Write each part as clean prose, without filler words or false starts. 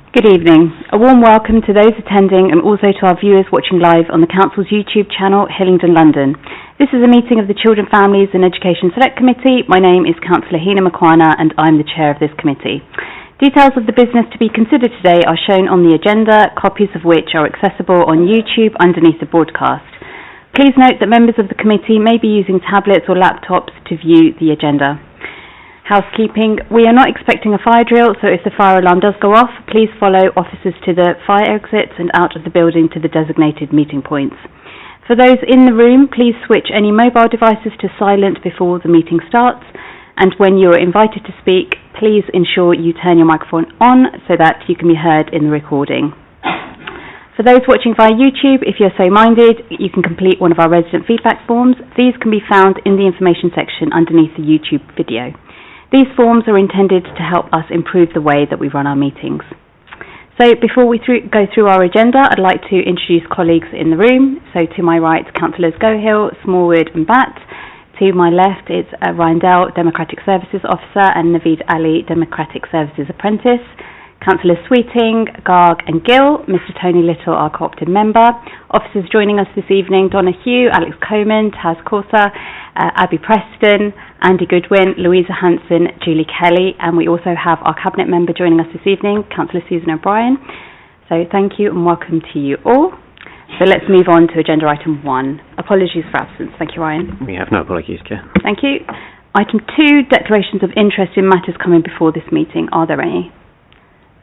Good evening. A warm welcome to those attending and also to our viewers watching live on the Council's YouTube channel, Hillingdon, London. This is a meeting of the Children, Families and Education Select Committee. My name is Councillor Heena Makwana and I'm the chair of this committee. Details of the business to be considered today are shown on the agenda, copies of which are accessible on YouTube underneath the broadcast. Please note that members of the committee may be using tablets or laptops to view the agenda. Housekeeping. We are not expecting a fire drill, so if the fire alarm does go off, please follow officers to the fire exits and out of the building to the designated meeting points. For those in the room, please switch any mobile devices to silent before the meeting starts, and when you are invited to speak, please ensure you turn your microphone on so that you can be heard in the recording. For those watching via YouTube, if you're so minded, you can complete one of our resident feedback forms. These can be found in the information section underneath the YouTube video. These forms are intended to help us improve the way that we run our meetings. So before we go through our agenda, I'd like to introduce colleagues in the room. So to my right, Councillors Gohill, Smallwood and Batt. To my left, it's Ryan Dell, Democratic Services Officer, and Naveed Ali, Democratic Services Apprentice. Councillors Sweeting, Garg and Gill, Mr Tony Little, our co-opted member. Officers joining us this evening, Donna Hugh, Alex Coman, Taz Corsa, Abby Preston, Andy Goodwin, Louisa Hanson, Julie Kelly, and we also have our Cabinet member joining us this evening, Councillor Susan O'Brien. So thank you and welcome to you all. So let's move on to agenda item 1. Apologies for absence. Thank you, Ryan. We have no apologies, Chair. Thank you. Item 2, declarations of interest in matters coming before this meeting. Are there any?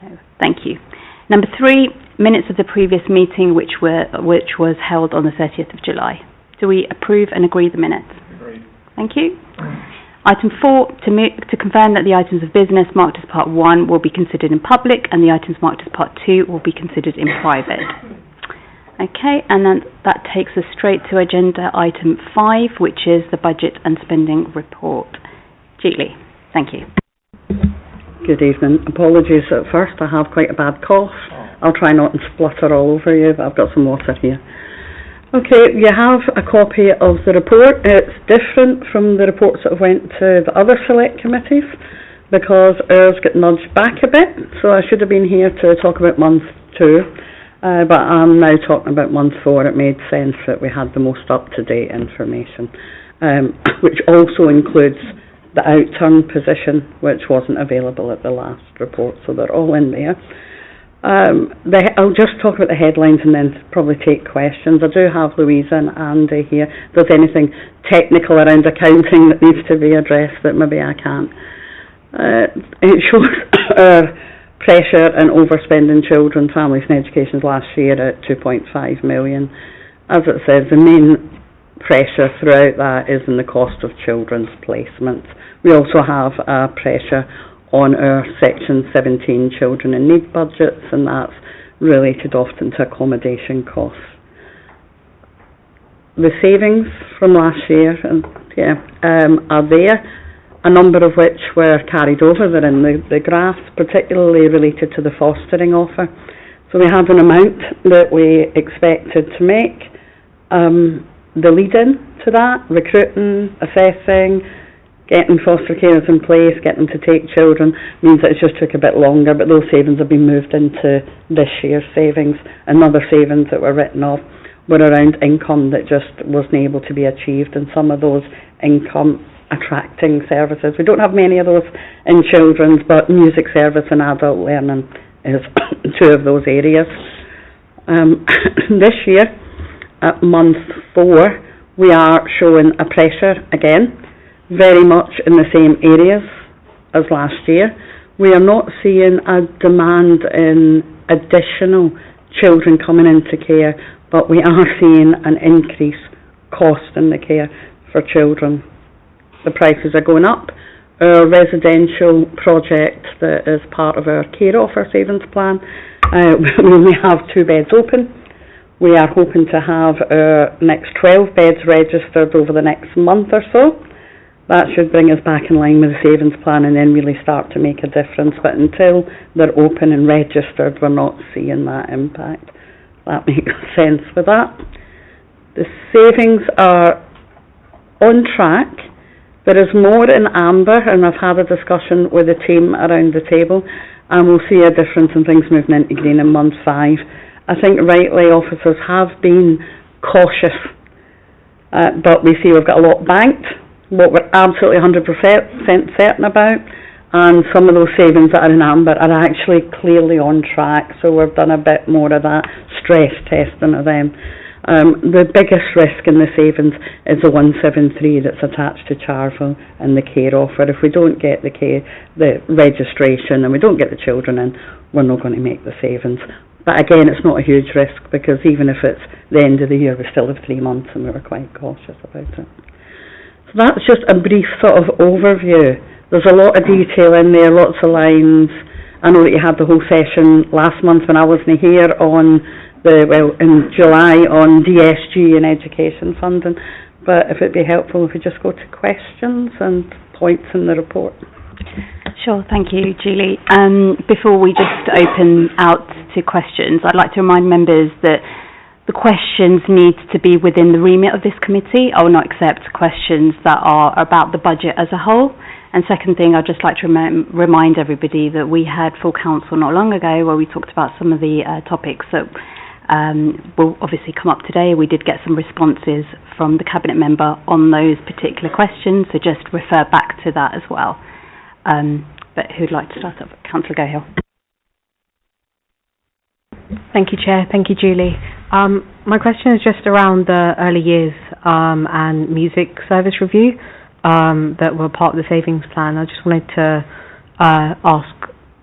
No. Thank you. Number 3, minutes of the previous meeting which was held on the 30th of July. Do we approve and agree the minutes? Agreed. Thank you. Item 4, to confirm that the items of business marked as part 1 will be considered in public and the items marked as part 2 will be considered in private. Okay, and then that takes us straight to agenda item 5, which is the budget and spending report. Julie, thank you. Good evening. Apologies at first, I have quite a bad cough. I'll try not to splutter all over you, but I've got some water here. Okay, you have a copy of the report. It's different from the reports that went to the other select committees because ours get nudged back a bit. So I should have been here to talk about month 2, but I'm now talking about month 4. It made sense that we had the most up-to-date information, which also includes the outturn position, which wasn't available at the last report, so they're all in there. I'll just talk about the headlines and then probably take questions. I do have Louisa and Andy here. If there's anything technical around accounting that needs to be addressed that maybe I can't. It shows our pressure and overspending children, families and education last year at 2.5 million. As it says, the main pressure throughout that is in the cost of children's placements. We also have pressure on our Section 17 children in need budgets, and that's related often to accommodation costs. The savings from last year are there, a number of which were carried over. They're in the graph, particularly related to the fostering offer. So we had an amount that we expected to make. The lead-in to that, recruiting, assessing, getting foster carers in place, getting them to take children, means that it just took a bit longer, but those savings have been moved into this year's savings. And other savings that were written off were around income that just wasn't able to be achieved in some of those income attracting services. We don't have many of those in children's, but music service and adult learning is 2 of those areas. This year, at month 4, we are showing a pressure again, very much in the same areas as last year. We are not seeing a demand in additional children coming into care, but we are seeing an increased cost in the care for children. The prices are going up. Our residential project that is part of our care offer savings plan, we only have 2 beds open. We are hoping to have our next 12 beds registered over the next month or so. That should bring us back in line with the savings plan and then really start to make a difference. But until they're open and registered, we're not seeing that impact. That makes sense with that. The savings are on track. There is more in amber, and I've had a discussion with the team around the table. and we'll see a difference in things moving into green in month 5. I think rightly officers have been cautious, but we see we've got a lot banked, what we're absolutely 100% certain about, and some of those savings that are in amber are actually clearly on track, so we've done a bit more of that stress testing of them. The biggest risk in the savings is the 173 that's attached to Charville and the care offer. If we don't get the registration and we don't get the children in, we're not going to make the savings. But again, it's not a huge risk, because even if it's the end of the year, we still have 3 months, and we were quite cautious about it. So that's just a brief sort of overview. There's a lot of detail in there, lots of lines. I know that you had the whole session last month when I wasn't here on in July on DSG and education funding, but if it'd be helpful if we just go to questions and points in the report. Sure, thank you, Julie. Before we just open out to questions, I'd like to remind members that the questions need to be within the remit of this committee. I will not accept questions that are about the budget as a whole. And second thing, I'd just like to remind everybody that we had full council not long ago where we talked about some of the topics that will obviously come up today. We did get some responses from the Cabinet member on those particular questions, so just refer back to that as well. But who'd like to start up? Councillor Gohill. Thank you, Chair. Thank you, Julie. My question is just around the early years and music service review that were part of the savings plan. I just wanted to ask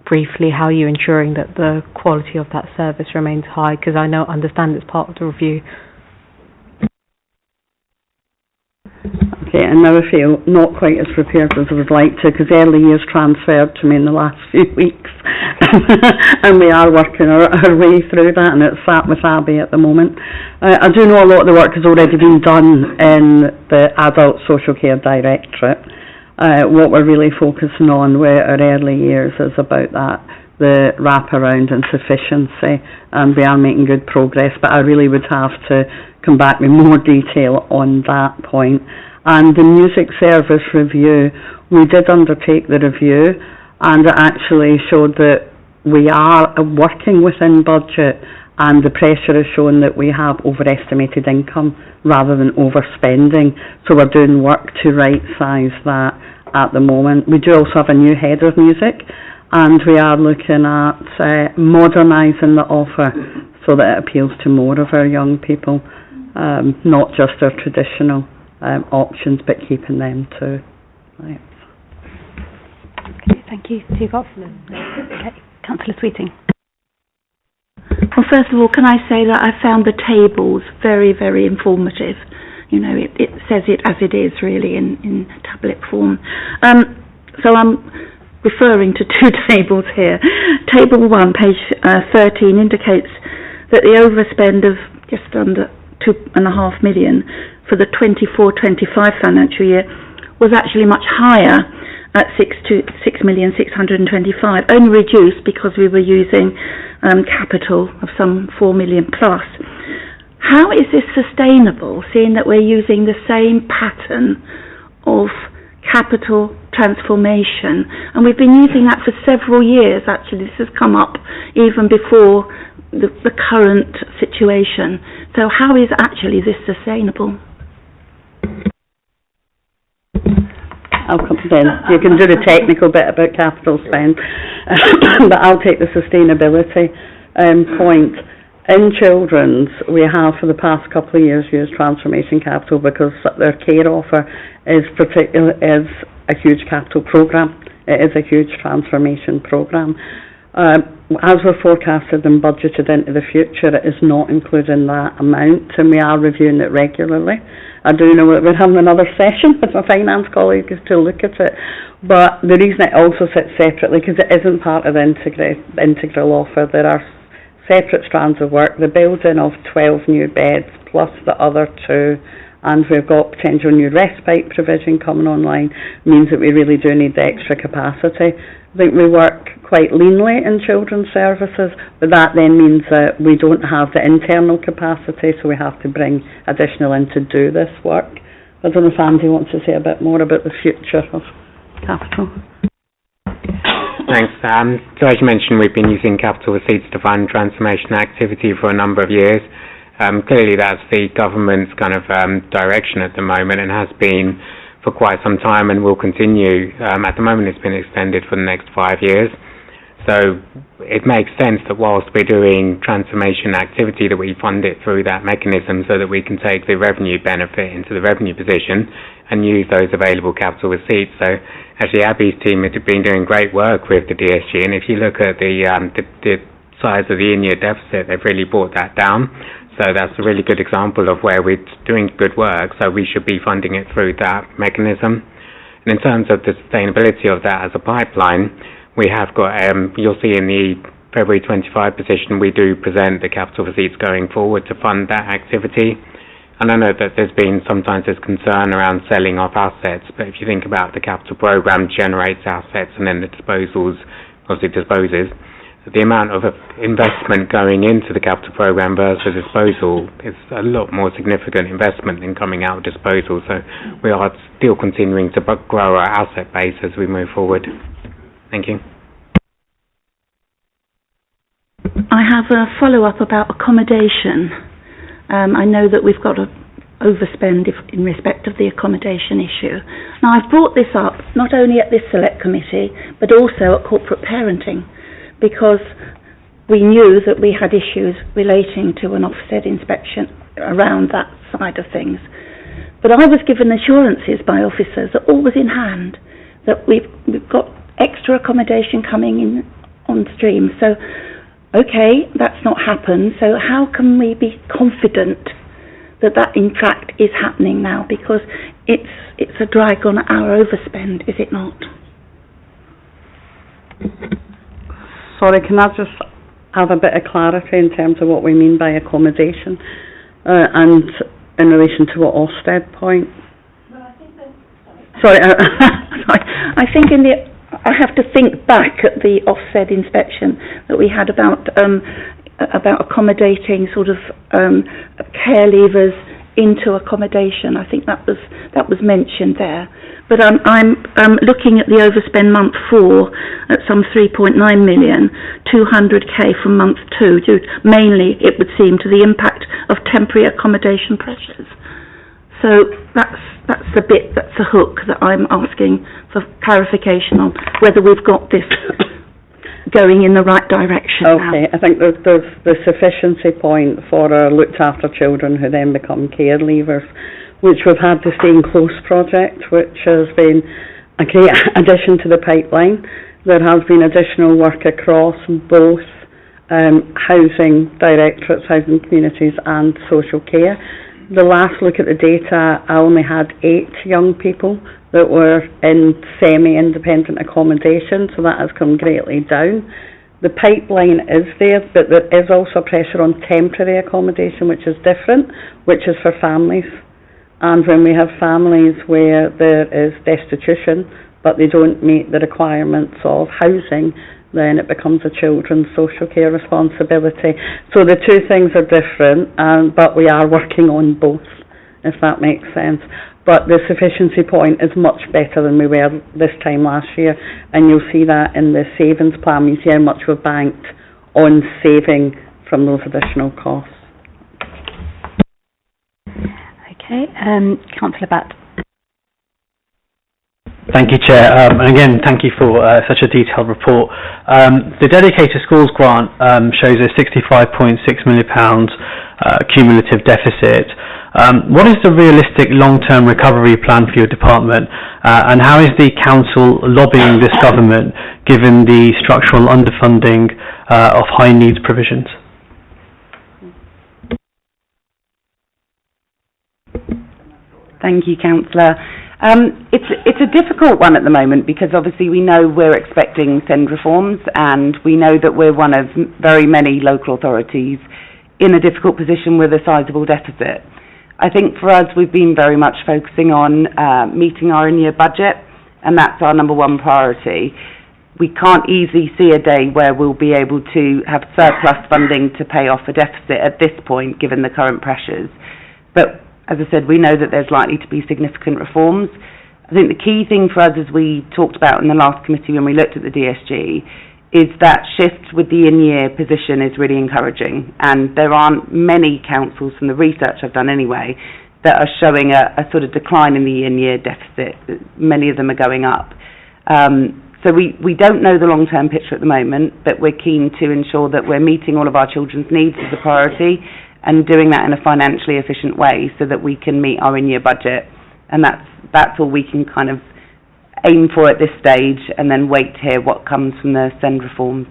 briefly how you're ensuring that the quality of that service remains high, because I understand it's part of the review. Okay, and now I feel not quite as prepared as I would like to, because early years transferred to me in the last few weeks and we are working our way through that, and it's sat with Abby at the moment. I do know a lot of the work has already been done in the Adult Social Care Directorate. What we're really focusing on with our early years is about that, the wraparound and sufficiency, and we are making good progress, but I really would have to come back with more detail on that point. And the music service review, we did undertake the review, and it actually showed that we are working within budget, and the pressure is showing that we have overestimated income rather than overspending. So we're doing work to right-size that at the moment. We do also have a new head of music, and we are looking at modernising the offer so that it appeals to more of our young people, not just our traditional options, but keeping them too. Right. Okay, thank you. Okay, Councillor Sweeting. Well, first of all, can I say that I found the tables very, very informative. You know, it says it as it is, really, in tablet form. So I'm referring to 2 tables here. Table 1, page 13, indicates that the overspend of just under £2.5 million for the 24-25 financial year was actually much higher at £6,625,000, only reduced because we were using capital of some 4 million plus. How is this sustainable, seeing that we're using the same pattern of capital transformation? And we've been using that for several years, actually. This has come up even before the current situation. So how is actually this sustainable? I'll come then. You can do the technical bit about capital spend, but I'll take the sustainability point. In children's, we have for the past couple of years used transformation capital because their care offer is a huge capital programme. It is a huge transformation programme. As we're forecasted and budgeted into the future, it is not including that amount, and we are reviewing it regularly. I do know that we're having another session with my finance colleagues to look at it, but the reason it also sits separately, because it isn't part of the integral offer. There are separate strands of work. The building of 12 new beds plus the other 2, and we've got potential new respite provision coming online, means that we really do need the extra capacity. I think we work quite leanly in children's services, but that then means that we don't have the internal capacity, so we have to bring additional in to do this work. I don't know if Andy wants to say a bit more about the future of capital. Thanks. So as you mentioned, we've been using capital receipts to fund transformation activity for a number of years. Clearly that's the government's kind of direction at the moment, and has been for quite some time, and will continue. At the moment it's been extended for the next 5 years. So it makes sense that whilst we're doing transformation activity, that we fund it through that mechanism, so that we can take the revenue benefit into the revenue position and use those available capital receipts. So actually Abby's team has been doing great work with the DSG, and if you look at the size of the in-year deficit, they've really brought that down. So that's a really good example of where we're doing good work, so we should be funding it through that mechanism. And in terms of the sustainability of that as a pipeline, we have got, you'll see in the February 25 position, we do present the capital receipts going forward to fund that activity. And I know that there's been sometimes this concern around selling off assets, but if you think about the capital programme generates assets and then the disposals, obviously disposes, the amount of investment going into the capital programme versus disposal is a lot more significant investment than coming out of disposal. So we are still continuing to grow our asset base as we move forward. Thank you. I have a follow-up about accommodation. I know that we've got to overspend in respect of the accommodation issue. Now, I've brought this up not only at this select committee, but also at corporate parenting, because we knew that we had issues relating to an Ofsted inspection around that side of things. But I was given assurances by officers that all was in hand, that we've got extra accommodation coming in on stream. So, okay, that's not happened. So how can we be confident that that in fact is happening now? Because it's a drag on our overspend, is it not? Sorry, can I just have a bit of clarity in terms of what we mean by accommodation, and in relation to what Ofsted point? Well, I think that, sorry, I think I have to think back at the Ofsted inspection that we had about accommodating sort of care leavers into accommodation. I think that was mentioned there. But I'm looking at the overspend month 4 at some 3.9 million, 200k from month 2, due mainly, it would seem, to the impact of temporary accommodation pressures. So that's the bit, that's the hook that I'm asking for clarification on, whether we've got this going in the right direction now. Okay, I think there's the sufficiency point for our looked after children who then become care leavers, which we've had the Staying Close project, which has been a great addition to the pipeline. There has been additional work across both housing directorates, housing communities and social care. The last look at the data, I only had 8 young people that were in semi-independent accommodation, so that has come greatly down. The pipeline is there, but there is also pressure on temporary accommodation, which is different, which is for families. And when we have families where there is destitution, but they don't meet the requirements of housing, then it becomes a children's social care responsibility. So the two things are different, but we are working on both, if that makes sense. But the sufficiency point is much better than we were this time last year, and you'll see that in the savings plan. You see how much we've banked on saving from those additional costs. Okay, Councillor Batt. Thank you, Chair. And again, thank you for such a detailed report. The Dedicated Schools grant shows a £65.6 million cumulative deficit. What is the realistic long-term recovery plan for your department, and how is the council lobbying this government given the structural underfunding of high needs provisions? Thank you, Councillor. It's a difficult one at the moment, because obviously we know we're expecting SEND reforms, and we know that we're one of very many local authorities in a difficult position with a sizable deficit. I think for us we've been very much focusing on meeting our in-year budget, and that's our number one priority. We can't easily see a day where we'll be able to have surplus funding to pay off a deficit at this point, given the current pressures. But as I said, we know that there's likely to be significant reforms. I think the key thing for us, as we talked about in the last committee when we looked at the DSG, is that shift with the in-year position is really encouraging, and there aren't many councils, from the research I've done anyway, that are showing a sort of decline in the in-year deficit. Many of them are going up. So we don't know the long-term picture at the moment, but we're keen to ensure that we're meeting all of our children's needs as a priority and doing that in a financially efficient way so that we can meet our in-year budget. And that's all we can kind of aim for at this stage, and then wait to hear what comes from the SEND reforms.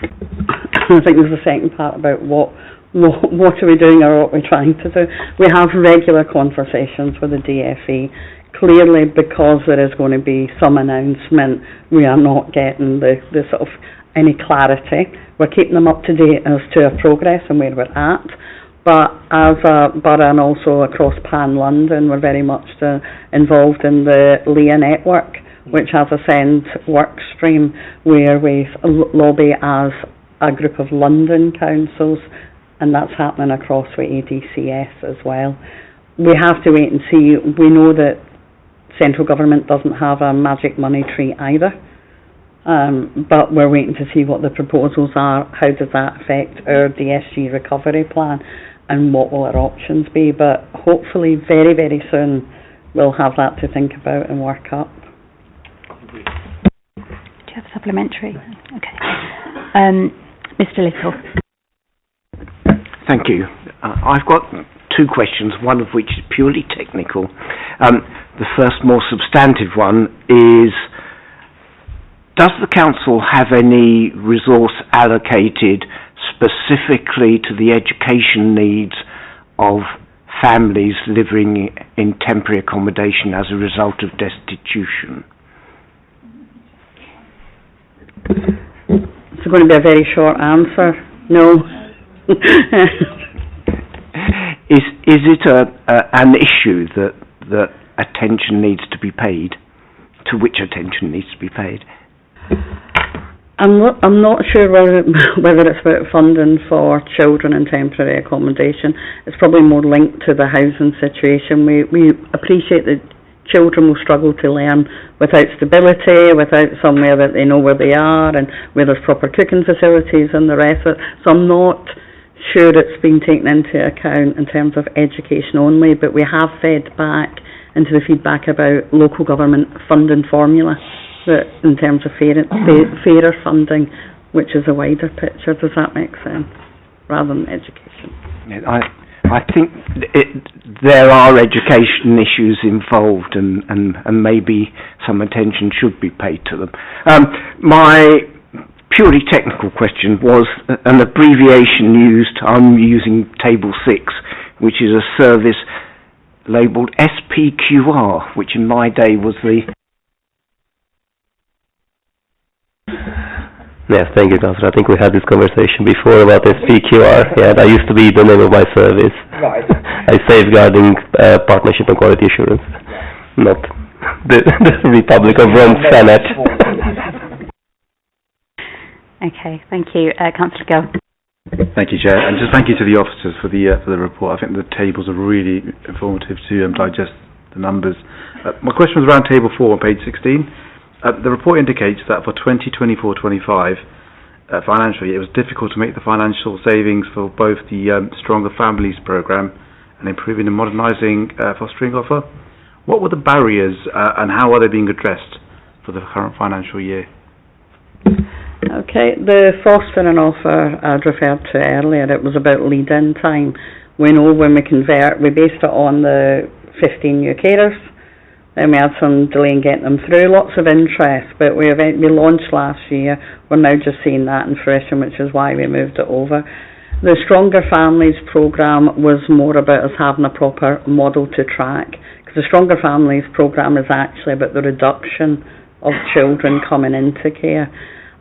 I think there's a second part about what are we doing or what we're trying to do. We have regular conversations with the DFE. Clearly, because there is going to be some announcement, we are not getting the sort of any clarity. We're keeping them up to date as to our progress and where we're at. But as a borough and also across Pan London, we're very much involved in the LEA network, which has a SEND work stream where we lobby as a group of London councils, and that's happening across with ADCS as well. We have to wait and see. We know that central government doesn't have a magic money tree either, but we're waiting to see what the proposals are. How does that affect our DSG recovery plan, and what will our options be? But hopefully very, very soon we'll have that to think about and work up. Do you have a supplementary? Okay. Mr. Little. Thank you. I've got two questions, one of which is purely technical. The first, more substantive one is, does the council have any resource allocated specifically to the education needs of families living in temporary accommodation as a result of destitution? It's going to be a very short answer. No. Is it an issue that attention needs to be paid? To which attention needs to be paid? I'm not sure whether it's about funding for children in temporary accommodation. It's probably more linked to the housing situation. We appreciate that children will struggle to learn without stability, without somewhere that they know where they are and where there's proper cooking facilities and the rest of it. So I'm not sure it's been taken into account in terms of education only, but we have fed back into the feedback about local government funding formula, that in terms of fairer funding, which is a wider picture. Does that make sense? Rather than education. I think there are education issues involved, and maybe some attention should be paid to them. My purely technical question was an abbreviation used. I'm using Table 6, which is a service labelled SPQR, which in my day was the... Yes, thank you, Councillor. I think we had this conversation before about SPQR. Yeah, that used to be the name of my service. Right. Safeguarding Partnership and Quality Assurance, not the Republic of Rome Senate. Okay, thank you. Councillor Gill. Thank you, Chair, and just thank you to the officers for the report. I think the tables are really informative to digest the numbers. My question was around Table 4 on page 16. The report indicates that for 2024-25 financial year, it was difficult to make the financial savings for both the Stronger Families programme and improving and modernising fostering offer. What were the barriers and how are they being addressed for the current financial year? Okay, the fostering offer I'd referred to earlier, it was about lead-in time. We know when we convert, we based it on the 15 new carers. Then we had some delay in getting them through, lots of interest, but we launched last year. We're now just seeing that in fruition, which is why we moved it over. The Stronger Families programme was more about us having a proper model to track, because the Stronger Families programme is actually about the reduction of children coming into care.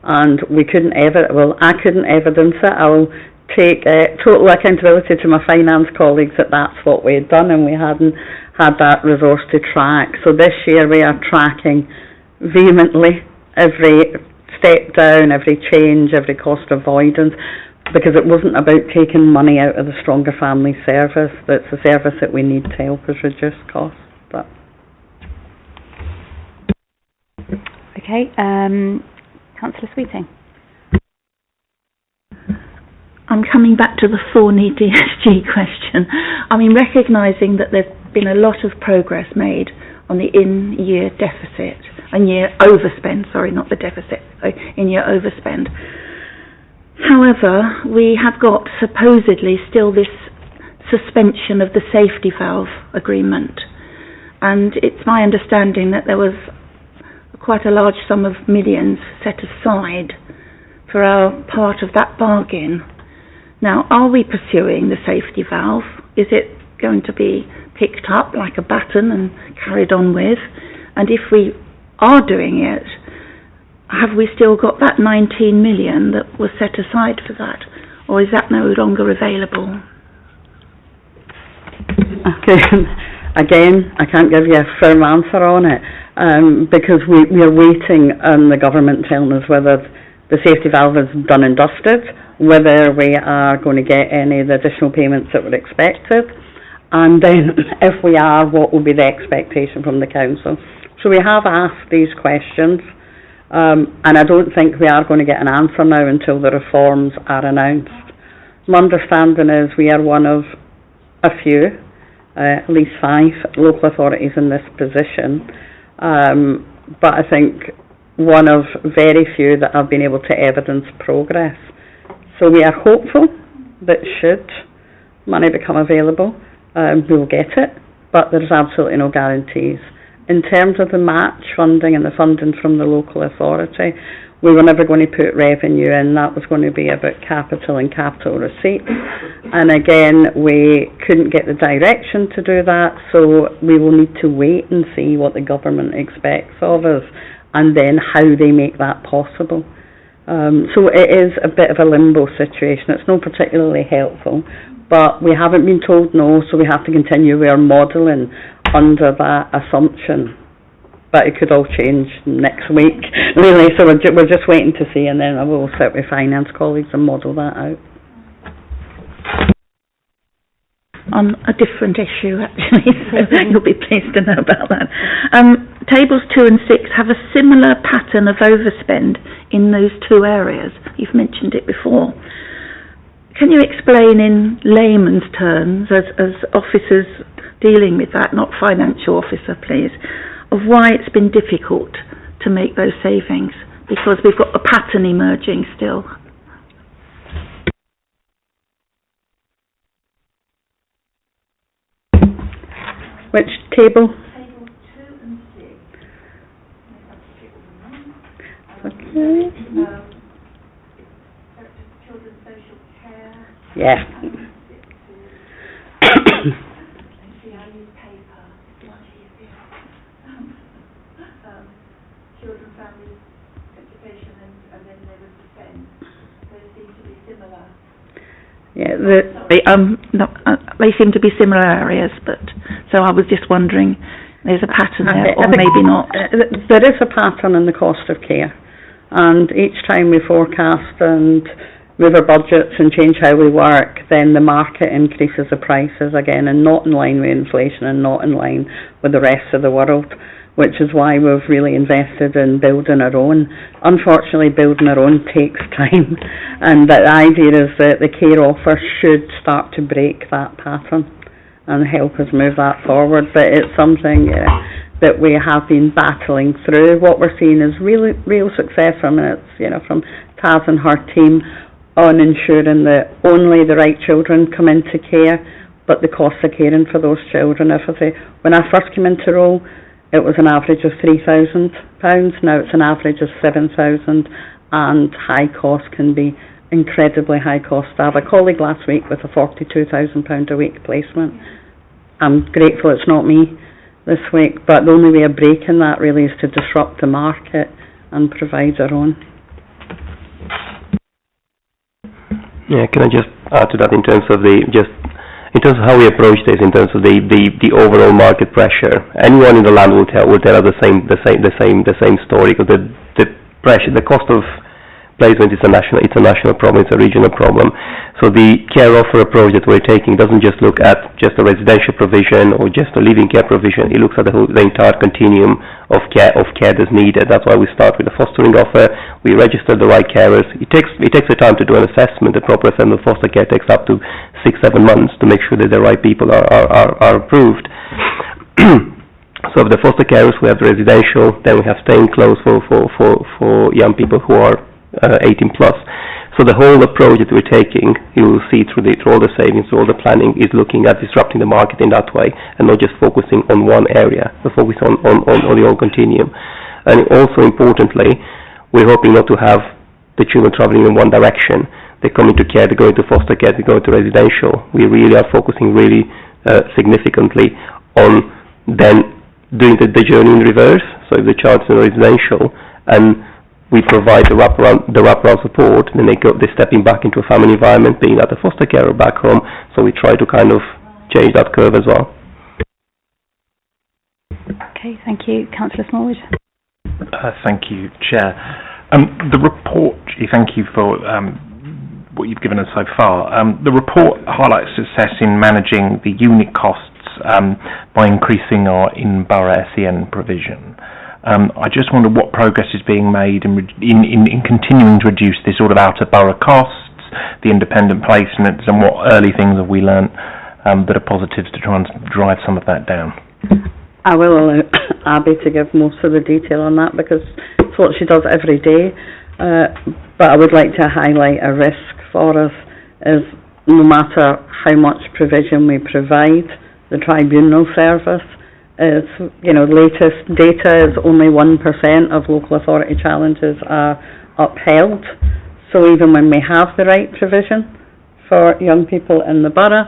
And we couldn't I couldn't evidence it. I'll take total accountability to my finance colleagues that that's what we had done, and we hadn't had that resource to track. So this year we are tracking vehemently every step down, every change, every cost avoidance, because it wasn't about taking money out of the Stronger Family service. That's a service that we need to help us reduce costs. But Okay, Councillor Sweeting. I'm coming back to the Thorny DSG question. I mean, recognising that there's been a lot of progress made on the in-year deficit, in-year overspend, sorry, not the deficit, so in-year overspend. However, we have got supposedly still this suspension of the safety valve agreement, and it's my understanding that there was quite a large sum of millions set aside for our part of that bargain. Now, are we pursuing the safety valve? Is it going to be picked up like a baton and carried on with? And if we are doing it, have we still got that 19 million that was set aside for that? Or is that no longer available? Okay. Again, I can't give you a firm answer on it because we are waiting on the government telling us whether the safety valve is done and dusted, whether we are going to get any of the additional payments that were expected, and then if we are, what will be the expectation from the council. So we have asked these questions, and I don't think we are going to get an answer now until the reforms are announced. My understanding is we are one of a few, at least 5 local authorities in this position, but I think one of very few that have been able to evidence progress. So we are hopeful that should money become available, we will get it, but there's absolutely no guarantees. In terms of the match funding and the funding from the local authority, we were never going to put revenue in. That was going to be about capital and capital receipts. And again, we couldn't get the direction to do that, so we will need to wait and see what the government expects of us and then how they make that possible. So it is a bit of a limbo situation. It's not particularly helpful, but we haven't been told no, so we have to continue with our modelling under that assumption. But it could all change next week, really. So we're just waiting to see, and then I will sit with finance colleagues and model that out. On a different issue, actually, so you'll be pleased to know about that. Tables 2 and 6 have a similar pattern of overspend in those 2 areas. You've mentioned it before. Can you explain in layman's terms, as officers dealing with that, not financial officer, please, of why it's been difficult to make those savings? Because we've got a pattern emerging still. Which table? Table 2 and 6. Okay. Children's social care. Yeah. See, I use paper. It's much easier. Children, families, education, and then there was defence. Those seem to be similar. Yeah, they seem to be similar areas, but so I was just wondering, there's a pattern there, or maybe not. There is a pattern in the cost of care, and each time we forecast and move our budgets and change how we work, then the market increases the prices again, and not in line with inflation and not in line with the rest of the world, which is why we've really invested in building our own. Unfortunately, building our own takes time, and the idea is that the care offer should start to break that pattern and help us move that forward. But it's something that we have been battling through. What we're seeing is real success from it, from Taz and her team on ensuring that only the right children come into care, but the cost of caring for those children. When I first came into role, it was an average of £3,000. Now it's an average of £7,000, and high cost can be incredibly high cost. I have a colleague last week with a £42,000 a week placement. I'm grateful it's not me this week, but the only way of breaking that really is to disrupt the market and provide our own. Yeah, can I just add to that in terms of how we approach this, in terms of the overall market pressure? Anyone in the land will tell us the same story, because the pressure, the cost of placement is it's a national problem, it's a regional problem. So the care offer approach that we're taking doesn't just look at just a residential provision or just a living care provision. It looks at the entire continuum of care that's needed. That's why we start with a fostering offer. We register the right carers. It takes the time to do an assessment. The proper assessment of foster care takes up to 6-7 months to make sure that the right people are approved. So for the foster carers, we have the residential, then we have staying close for young people who are 18 plus. So the whole approach that we're taking, you will see through all the savings, through all the planning, is looking at disrupting the market in that way and not just focusing on one area, but focus on the whole continuum. And also importantly, we're hoping not to have the children traveling in one direction. They come into care, they go into foster care, they go into residential. We really are focusing really significantly on then doing the journey in reverse. So if the child's in residential and we provide the wraparound support, then they're stepping back into a family environment, being at a foster care or back home. So we try to kind of change that curve as well. Okay, thank you. Councillor Smallwood. Thank you, Chair. The report, thank you for what you've given us so far. The report highlights success in managing the unit costs by increasing our in-borough SEN provision. I just wonder what progress is being made in continuing to reduce the sort of outer-borough costs, the independent placements, and what early things have we learnt that are positives to try and drive some of that down. I will allow Abby to give most of the detail on that because it's what she does every day. But I would like to highlight a risk for us is no matter how much provision we provide, the tribunal service is, latest data is only 1% of local authority challenges are upheld. So even when we have the right provision for young people in the borough,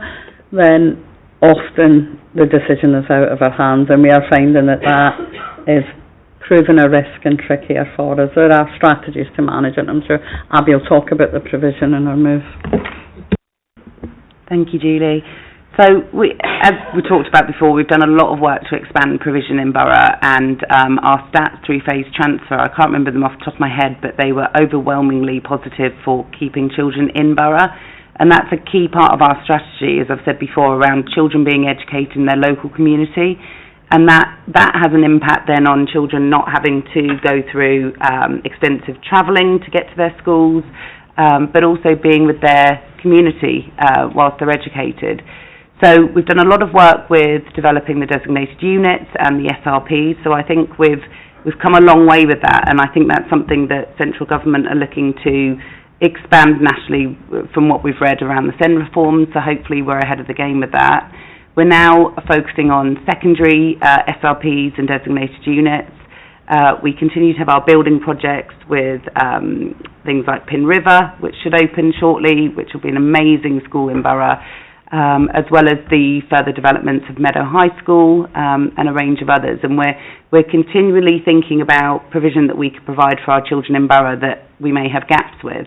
then often the decision is out of our hands, and we are finding that is proving a risk and trickier for us. There are strategies to manage it. I'm sure Abby will talk about the provision in her move. Thank you, Julie. So, as we talked about before, we've done a lot of work to expand provision in borough, and our stats through phase transfer, I can't remember them off the top of my head, but they were overwhelmingly positive for keeping children in borough. And that's a key part of our strategy, as I've said before, around children being educated in their local community. And that has an impact then on children not having to go through extensive travelling to get to their schools, but also being with their community whilst they're educated. So we've done a lot of work with developing the designated units and the SRPs, so I think we've come a long way with that, and I think that's something that central government are looking to expand nationally from what we've read around the SEN reform, so hopefully we're ahead of the game with that. We're now focusing on secondary SRPs and designated units. We continue to have our building projects with things like Pin River, which should open shortly, which will be an amazing school in borough, as well as the further developments of Meadow High School and a range of others. And we're continually thinking about provision that we could provide for our children in borough that we may have gaps with.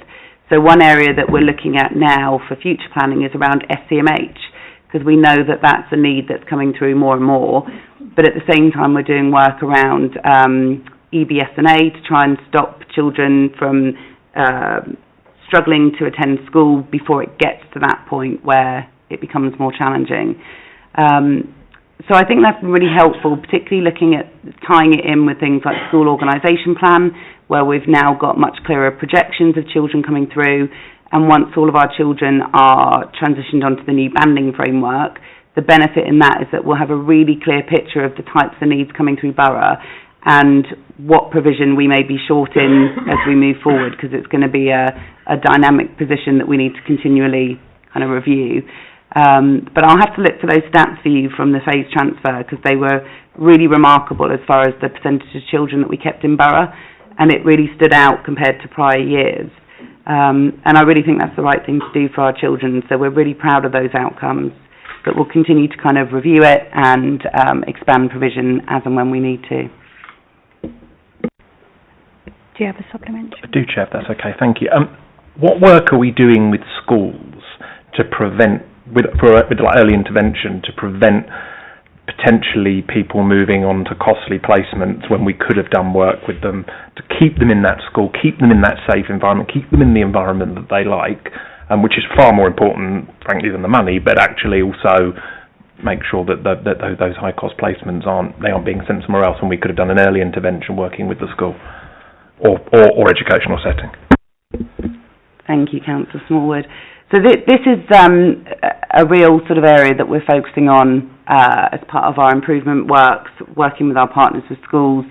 So one area that we're looking at now for future planning is around SCMH, because we know that that's a need that's coming through more and more. But at the same time, we're doing work around EBS&A to try and stop children from struggling to attend school before it gets to that point where it becomes more challenging. So I think that's been really helpful, particularly looking at tying it in with things like school organisation plan, where we've now got much clearer projections of children coming through, and once all of our children are transitioned onto the new banding framework, the benefit in that is that we'll have a really clear picture of the types of needs coming through borough and what provision we may be short in as we move forward, because it's going to be a dynamic position that we need to continually kind of review. But I'll have to look for those stats for you from the phase transfer, because they were really remarkable as far as the percentage of children that we kept in borough, and it really stood out compared to prior years. And I really think that's the right thing to do for our children, so we're really proud of those outcomes. But we'll continue to kind of review it and expand provision as and when we need to. Do you have a supplement? I do, Chair, if that's okay. Thank you. What work are we doing with schools to prevent, with early intervention, to prevent potentially people moving on to costly placements when we could have done work with them to keep them in that school, keep them in that safe environment, keep them in the environment that they like, which is far more important, frankly, than the money, but actually also make sure that those high-cost placements aren't being sent somewhere else when we could have done an early intervention working with the school or educational setting. Thank you, Councillor Smallwood. So this is a real sort of area that we're focusing on as part of our improvement works, working with our partners with schools.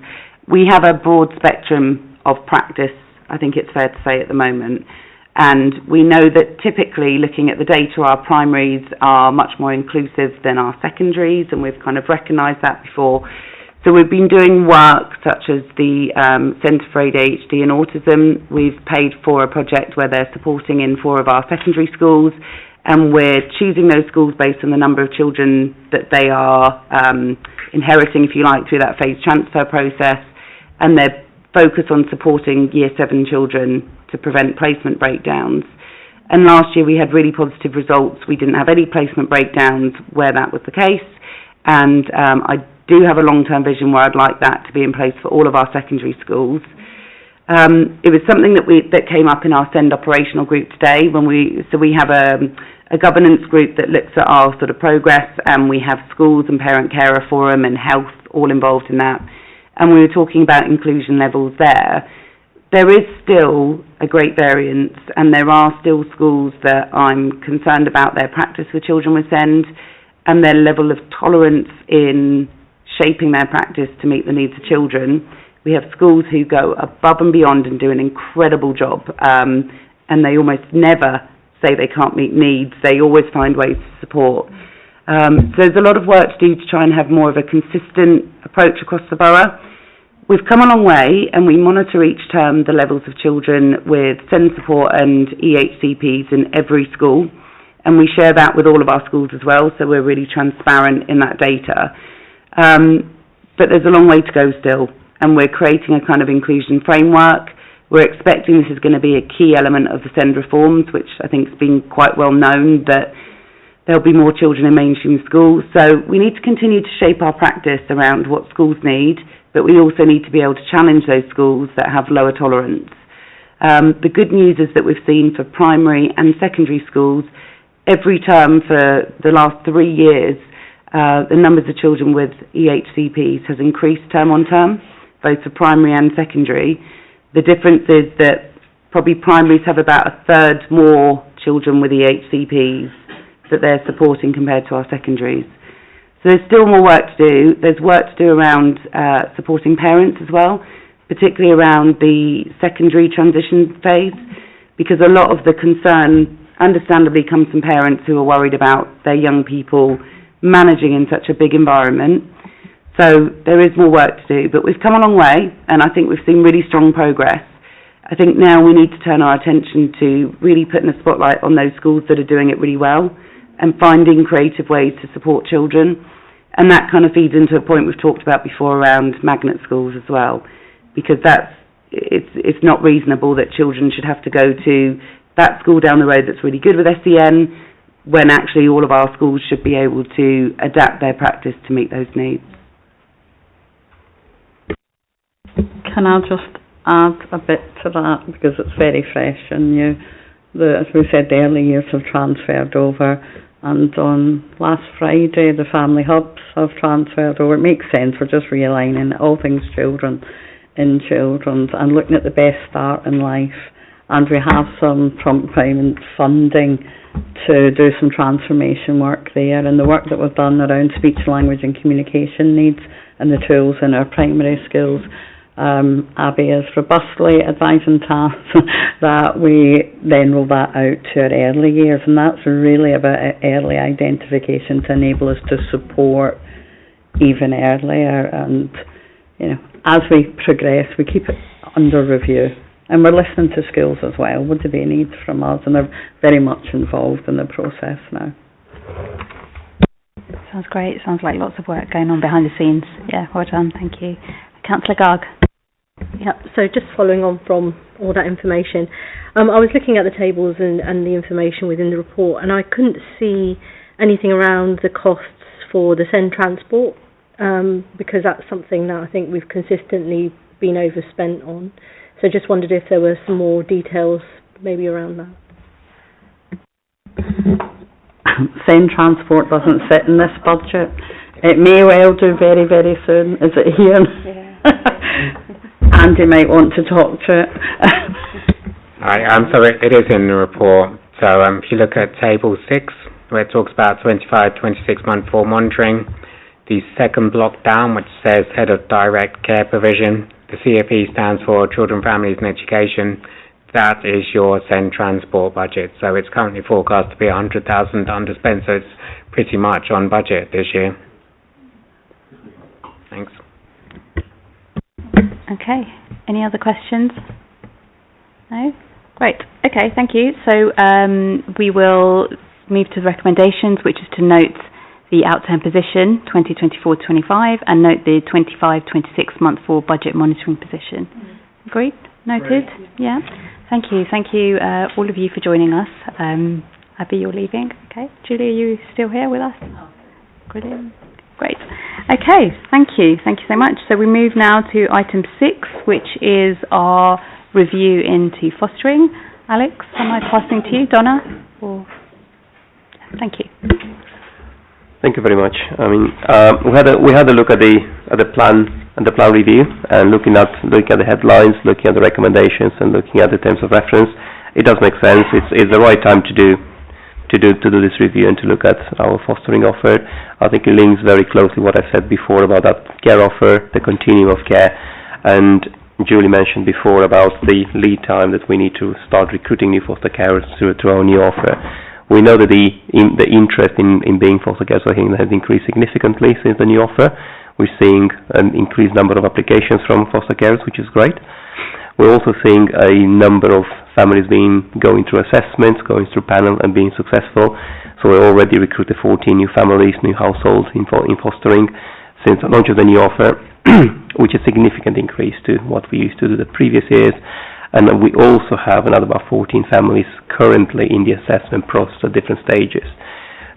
We have a broad spectrum of practice, I think it's fair to say, at the moment. And we know that typically, looking at the data, our primaries are much more inclusive than our secondaries, and we've kind of recognised that before. So we've been doing work such as the Centre for ADHD and Autism. We've paid for a project where they're supporting in 4 of our secondary schools, and we're choosing those schools based on the number of children that they are inheriting, if you like, through that phase transfer process, and they're focused on supporting Year 7 children to prevent placement breakdowns. And last year we had really positive results. We didn't have any placement breakdowns where that was the case, and I do have a long-term vision where I'd like that to be in place for all of our secondary schools. It was something that came up in our SEND operational group today. We have a governance group that looks at our sort of progress, and we have schools and parent carer forum and health all involved in that. And we were talking about inclusion levels there. There is still a great variance, and there are still schools that I'm concerned about their practice with children with SEND and their level of tolerance in shaping their practice to meet the needs of children. We have schools who go above and beyond and do an incredible job, and they almost never say they can't meet needs. They always find ways to support. So there's a lot of work to do to try and have more of a consistent approach across the borough. We've come a long way, and we monitor each term the levels of children with SEND support and EHCPs in every school, and we share that with all of our schools as well, so we're really transparent in that data. But there's a long way to go still, and we're creating a kind of inclusion framework. We're expecting this is going to be a key element of the SEND reforms, which I think has been quite well known, that there'll be more children in mainstream schools. So we need to continue to shape our practice around what schools need, but we also need to be able to challenge those schools that have lower tolerance. The good news is that we've seen for primary and secondary schools, every term for the last 3 years, the numbers of children with EHCPs has increased term on term, both for primary and secondary. The difference is that probably primaries have about a third more children with EHCPs that they're supporting compared to our secondaries. So there's still more work to do. There's work to do around supporting parents as well, particularly around the secondary transition phase, because a lot of the concern understandably comes from parents who are worried about their young people managing in such a big environment. So there is more work to do, but we've come a long way, and I think we've seen really strong progress. I think now we need to turn our attention to really putting a spotlight on those schools that are doing it really well and finding creative ways to support children. And that kind of feeds into a point we've talked about before around magnet schools as well, because it's not reasonable that children should have to go to that school down the road that's really good with SEN, when actually all of our schools should be able to adapt their practice to meet those needs. Can I just add a bit to that, because it's very fresh and new. As we said, the early years have transferred over, and on last Friday the family hubs have transferred over. It makes sense, we're just realigning all things children in children's and looking at the best start in life, and we have some prompt funding to do some transformation work there, and the work that we've done around speech, language and communication needs and the tools in our primary schools. Abby is robustly advising TAS that we then roll that out to our early years, and that's really about early identification to enable us to support even earlier. And as we progress, we keep it under review, and we're listening to schools as well. What do they need from us? And they're very much involved in the process now. Sounds great. Sounds like lots of work going on behind the scenes. Yeah, well done. Thank you. Councillor Garg. Yeah, so just following on from all that information, I was looking at the tables and the information within the report, and I couldn't see anything around the costs for the send transport, because that's something that I think we've consistently been overspent on. So just wondered if there were some more details maybe around that. Send transport doesn't sit in this budget. It may well do very, very soon. Is it here? Yeah. Andy might want to talk to it. So it is in the report. So if you look at table 6, where it talks about 25-26 month for monitoring, the second block down, which says Head of Direct Care Provision, the CFE stands for Children, Families and Education. That is your send transport budget. So it's currently forecast to be 100,000 underspent, so it's pretty much on budget this year. Thanks. Okay. Any other questions? No? Great. Okay, thank you. So we will move to the recommendations, which is to note the outturn position 2024-25 and note the 25-26 month for budget monitoring position. Agreed? Noted? Yeah. Thank you. Thank you, all of you, for joining us. Abby, you're leaving. Okay. Julie, are you still here with us? Brilliant. Great. Okay. Thank you. Thank you so much. So we move now to item 6, which is our review into fostering. Alex, am I passing to you? Donna? Or... Thank you. Thank you very much. I mean, we had a look at the plan and the plan review, and looking at the headlines, looking at the recommendations, and looking at the terms of reference. It does make sense. It's the right time to do this review and to look at our fostering offer. I think it links very closely what I said before about that care offer, the continuum of care, and Julie mentioned before about the lead time that we need to start recruiting new foster carers through our new offer. We know that the interest in being foster carers has increased significantly since the new offer. We're seeing an increased number of applications from foster carers, which is great. We're also seeing a number of families going through assessments, going through panel and being successful. So we already recruited 14 new families, new households in fostering since the launch of the new offer, which is a significant increase to what we used to do the previous years. And we also have another about 14 families currently in the assessment process at different stages.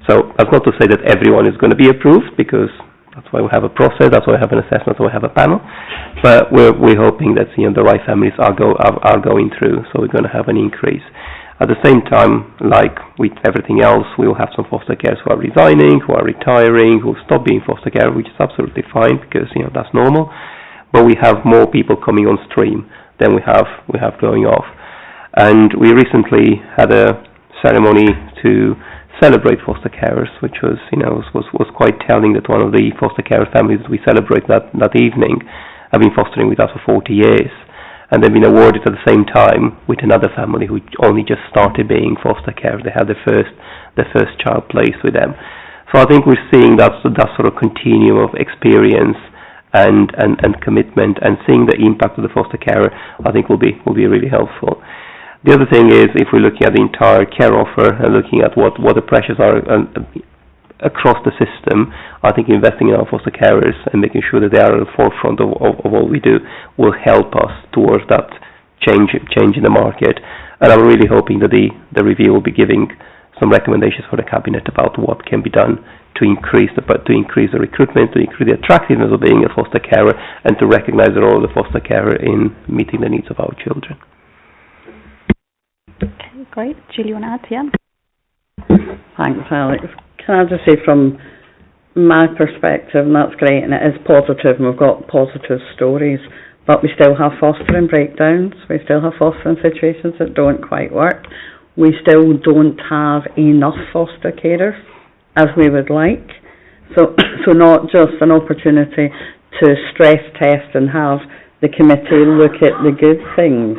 So that's not to say that everyone is going to be approved, because that's why we have a process, that's why we have an assessment, that's why we have a panel. But we're hoping that the right families are going through, so we're going to have an increase. At the same time, like with everything else, we will have some foster carers who are resigning, who are retiring, who stop being foster care, which is absolutely fine, because that's normal. But we have more people coming on stream than we have going off. And we recently had a ceremony to celebrate foster carers, which was quite telling that one of the foster care families that we celebrate that evening have been fostering with us for 40 years, and they've been awarded at the same time with another family who only just started being foster care. They had their first child placed with them. So I think we're seeing that sort of continuum of experience and commitment, and seeing the impact of the foster carer, I think will be really helpful. The other thing is, if we're looking at the entire care offer and looking at what the pressures are across the system, I think investing in our foster carers and making sure that they are at the forefront of all we do will help us towards that change in the market. And I'm really hoping that the review will be giving some recommendations for the Cabinet about what can be done to increase the recruitment, to increase the attractiveness of being a foster carer, and to recognise the role of the foster carer in meeting the needs of our children. Okay, great. Julie, you want to add? Yeah. Thanks, Alex. Can I just say, from my perspective, and that's great, and it is positive, and we've got positive stories, but we still have fostering breakdowns. We still have fostering situations that don't quite work. We still don't have enough foster carers as we would like. So not just an opportunity to stress test and have the committee look at the good things.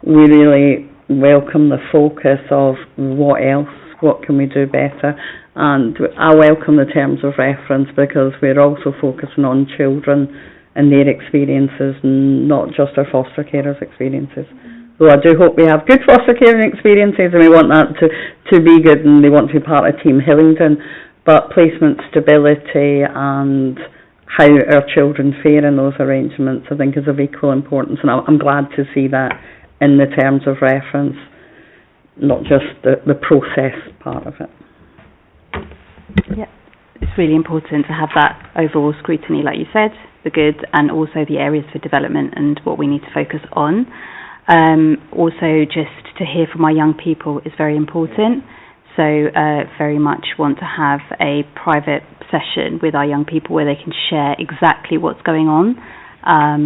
We really welcome the focus of what can we do better, and I welcome the terms of reference, because we're also focusing on children and their experiences, not just our foster carers' experiences. So I do hope we have good foster caring experiences, and we want that to be good, and they want to be part of Team Hillingdon, but placement stability and how our children fare in those arrangements, I think, is of equal importance, and I'm glad to see that in the terms of reference, not just the process part of it. Yeah. it's really important to have that overall scrutiny, like you said, the good, and also the areas for development and what we need to focus on. Also, just to hear from our young people is very important. So very much want to have a private session with our young people where they can share exactly what's going on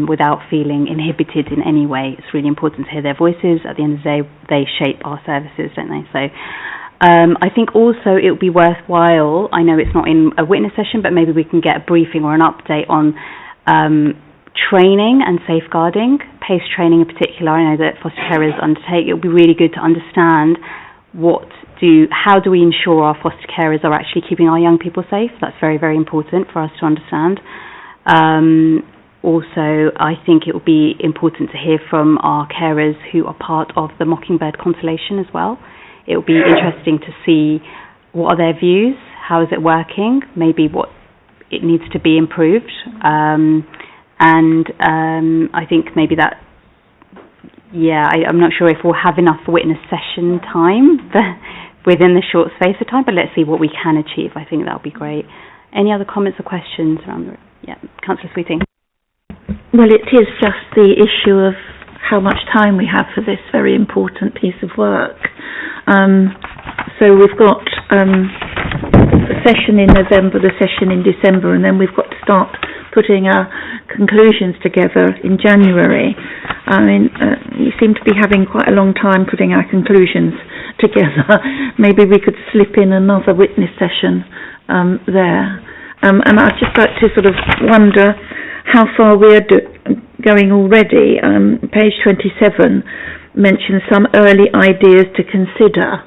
without feeling inhibited in any way. It's really important to hear their voices. At the end of the day, they shape our services, don't they? So I think also it would be worthwhile, I know it's not in a witness session, but maybe we can get a briefing or an update on training and safeguarding, PACE training in particular. I know that foster carers undertake. It would be really good to understand how do we ensure our foster carers are actually keeping our young people safe. That's very, very important for us to understand. Also, I think it would be important to hear from our carers who are part of the Mockingbird Constellation as well. It would be interesting to see what are their views, how is it working, maybe what it needs to be improved. I think maybe that, I'm not sure if we'll have enough witness session time within the short space of time, but let's see what we can achieve. I think that would be great. Any other comments or questions around the room? Yeah, Councillor Sweeting. Well, it is just the issue of how much time we have for this very important piece of work. So we've got the session in November, the session in December, and then we've got to start putting our conclusions together in January. I mean, we seem to be having quite a long time putting our conclusions together. Maybe we could slip in another witness session there. And I'd just like to sort of wonder how far we're going already. Page 27 mentions some early ideas to consider.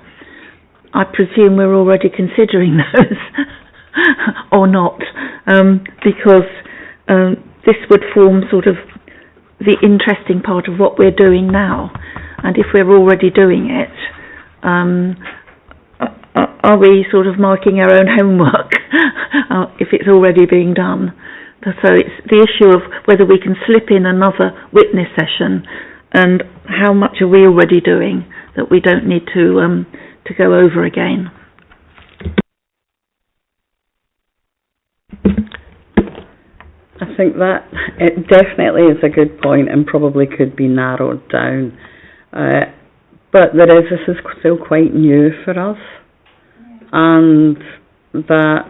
I presume we're already considering those, or not, because this would form sort of the interesting part of what we're doing now. And if we're already doing it, are we sort of marking our own homework if it's already being done? So it's the issue of whether we can slip in another witness session, and how much are we already doing that we don't need to go over again. I think that it definitely is a good point and probably could be narrowed down. But this is still quite new for us, and that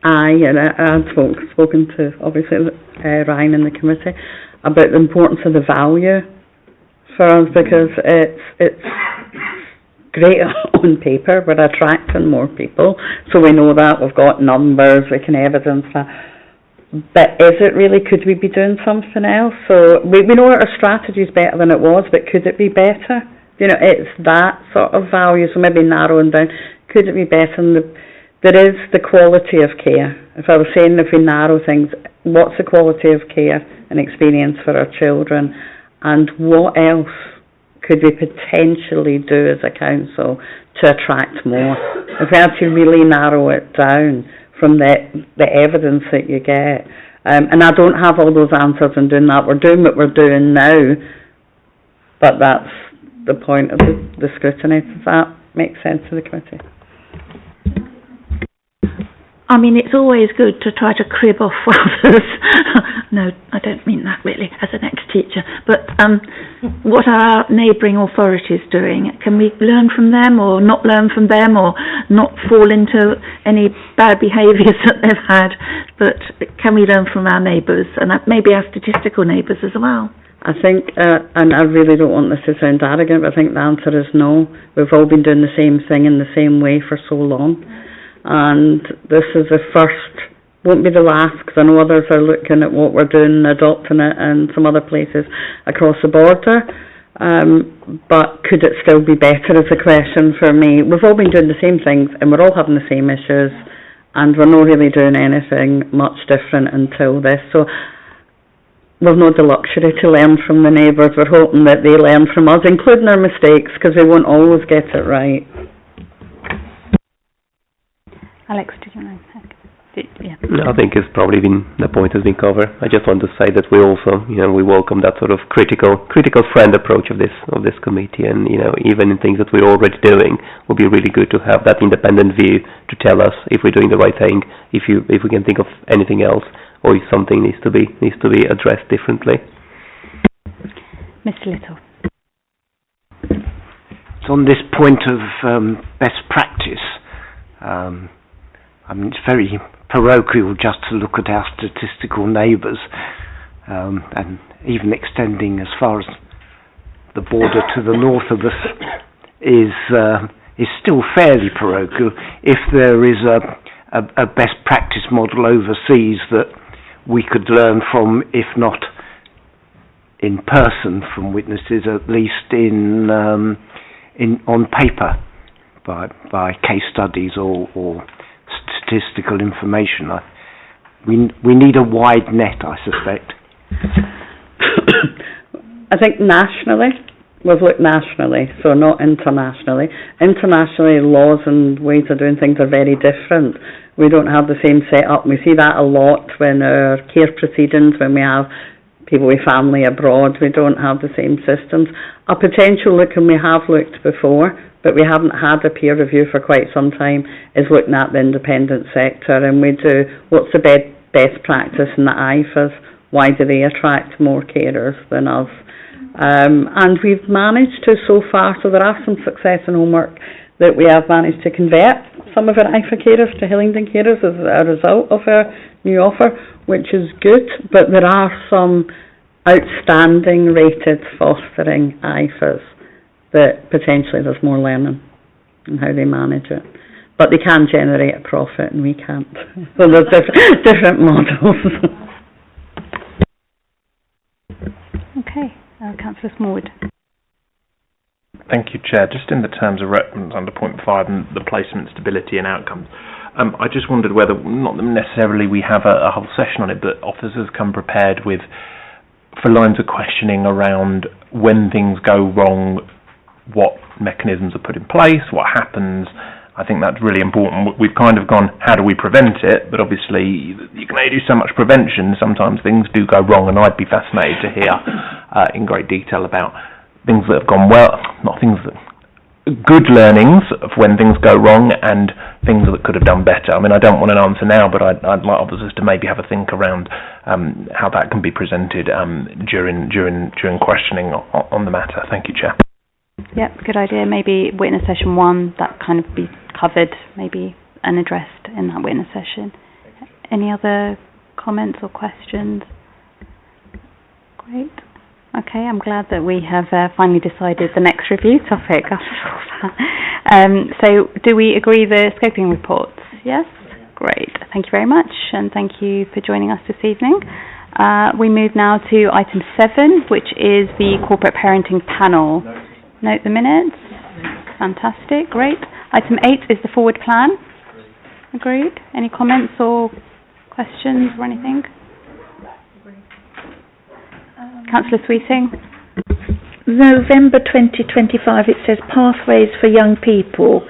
I've spoken to, obviously, Ryan in the committee about the importance of the value for us, because it's great on paper, we're attracting more people, so we know that, we've got numbers, we can evidence that. But is it really, could we be doing something else? So we know our strategy is better than it was, but could it be better? You know, it's that sort of value, so maybe narrowing down, could it be better? And there is the quality of care. If I was saying, if we narrow things, what's the quality of care and experience for our children, and what else could we potentially do as a council to attract more? If we had to really narrow it down from the evidence that you get, and I don't have all those answers in doing that. We're doing what we're doing now, but that's the point of the scrutiny. Does that make sense to the committee? I mean, it's always good to try to crib off others. No, I don't mean that really, as an ex-teacher. But what are our neighbouring authorities doing? Can we learn from them, or not learn from them, or not fall into any bad behaviours that they've had? But can we learn from our neighbours, and maybe our statistical neighbours as well? I think, and I really don't want this to sound arrogant, but I think the answer is no. We've all been doing the same thing in the same way for so long. And this is the first, won't be the last, because I know others are looking at what we're doing and adopting it in some other places across the border. But could it still be better is a question for me. We've all been doing the same things, and we're all having the same issues, and we're not really doing anything much different until this. So we've not the luxury to learn from the neighbours. We're hoping that they learn from us, including our mistakes, because we won't always get it right. Alex, did you want to Yeah. I think it's probably the point has been covered. I just want to say that we also, we welcome that sort of critical friend approach of this committee, and even in things that we're already doing, it would be really good to have that independent view to tell us if we're doing the right thing, if we can think of anything else, or if something needs to be addressed differently. Mr. Little. It's on this point of best practice. It's very parochial just to look at our statistical neighbours, and even extending as far as the border to the north of us is still fairly parochial. If there is a best practice model overseas that we could learn from, if not in person from witnesses, at least on paper by case studies or statistical information. We need a wide net, I suspect. I think nationally, we've looked nationally, so not internationally. Internationally, laws and ways of doing things are very different. We don't have the same setup. We see that a lot when our care proceedings, when we have people with family abroad, we don't have the same systems. A potential look, and we have looked before, but we haven't had a peer review for quite some time, is looking at the independent sector, and we do what's the best practice in the IFAs, why do they attract more carers than us, and we've managed to so far, so there are some success in homework that we have managed to convert some of our IFA carers to Hillingdon carers as a result of our new offer, which is good, but there are some outstanding rated fostering IFAs that potentially there's more learning in how they manage it. But they can generate a profit and we can't. So there's different models. Okay, Councillor Smallwood. Thank you, Chair. Just in the terms of reference under point 5 and the placement stability and outcomes, I just wondered whether, not necessarily we have a whole session on it, but officers come prepared for lines of questioning around when things go wrong, what mechanisms are put in place, what happens. I think that's really important. We've kind of gone, how do we prevent it? But obviously, you can only do so much prevention. Sometimes things do go wrong, and I'd be fascinated to hear in great detail about things that have gone well, not things that, good learnings of when things go wrong and things that could have done better. I mean, I don't want an answer now, but I'd like officers to maybe have a think around how that can be presented during questioning on the matter. Thank you, Chair. Yep, good idea. Maybe witness session 1, that kind of be covered maybe and addressed in that witness session. Any other comments or questions? Great. Okay, I'm glad that we have finally decided the next review topic. So, do we agree the scoping reports? Yes? Great. Thank you very much, and thank you for joining us this evening. We move now to item 7, which is the corporate parenting panel. Note the minutes. Fantastic. Great. Item 8 is the forward plan. Agreed. Any comments or questions or anything? Councillor Sweeting. November 2025, it says pathways for young people.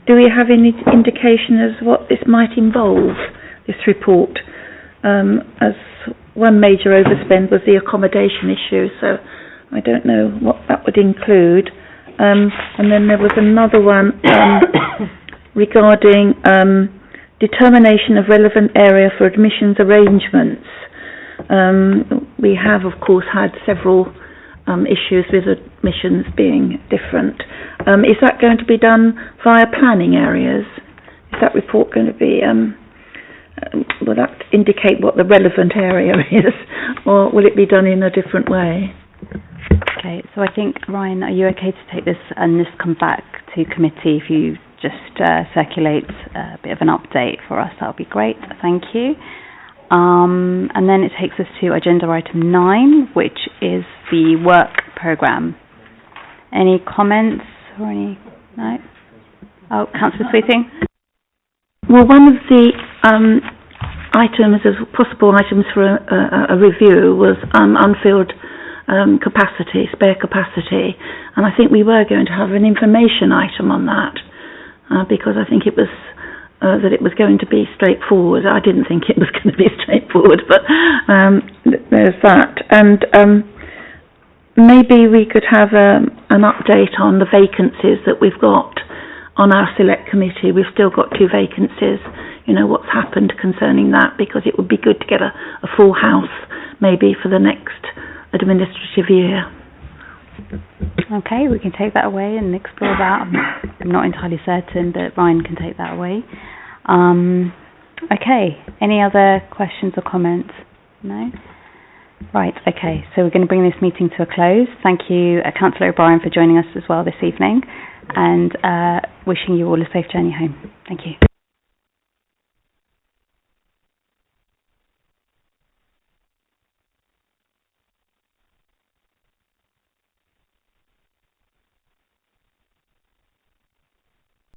Do we have any indication as what this might involve, this report? As one major overspend was the accommodation issue, so I don't know what that would include. And then there was another one regarding determination of relevant area for admissions arrangements. We have, of course, had several issues with admissions being different. Is that going to be done via planning areas? Is that report going to be, will that indicate what the relevant area is, or will it be done in a different way? Okay, so I think, Ryan, are you okay to take this and this come back to committee? If you just circulate a bit of an update for us, that would be great. Thank you. And then it takes us to agenda item 9, which is the work programme. Any comments or any? No? Oh, Councillor Sweeting. Well, one of the items, as possible items for a review, was unfilled capacity, spare capacity, and I think we were going to have an information item on that because I think it was that it was going to be straightforward. I didn't think it was going to be straightforward, but there's that. And maybe we could have an update on the vacancies that we've got on our select committee. We've still got 2 vacancies. You know, what's happened concerning that, because it would be good to get a full house maybe for the next administrative year. Okay, we can take that away and explore that. I'm not entirely certain, but Ryan can take that away. Okay, any other questions or comments? No? Right, okay, so we're going to bring this meeting to a close. Thank you, Councillor O'Brien, for joining us as well this evening, and wishing you all a safe journey home. Thank you.